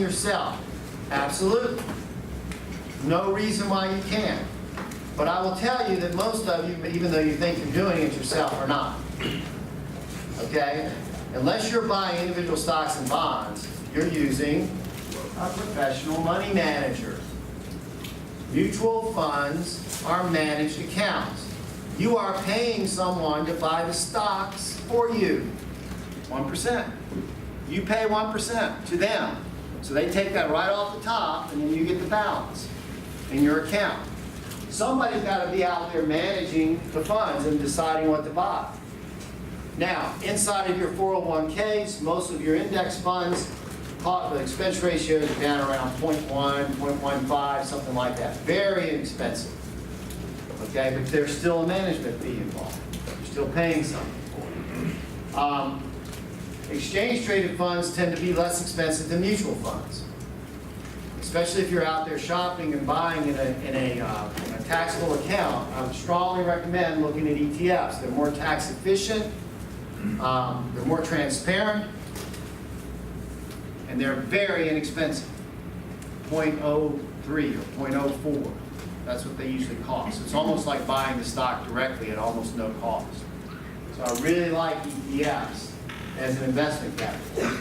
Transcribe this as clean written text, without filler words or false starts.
yourself? Absolutely. No reason why you can't. But I will tell you that most of you, even though you think you're doing it yourself, are not. Okay? Unless you're buying individual stocks and bonds, you're using a professional money manager. Mutual funds are managed accounts. You are paying someone to buy the stocks for you. 1%. You pay 1% to them. So they take that right off the top, and then you get the balance in your account. Somebody's got to be out there managing the funds and deciding what to buy. Now, inside of your 401ks, most of your index funds, the expense ratios are down around 0.1, 0.15, something like that. Very inexpensive. Okay, but there's still a management fee involved. You're still paying something for it. Exchange-traded funds tend to be less expensive than mutual funds, especially if you're out there shopping and buying in a taxable account. I would strongly recommend looking at ETFs. They're more tax efficient, they're more transparent, and they're very inexpensive. 0.03 or 0.04. That's what they usually cost. It's almost like buying the stock directly at almost no cost. So I really like ETFs as an investment category.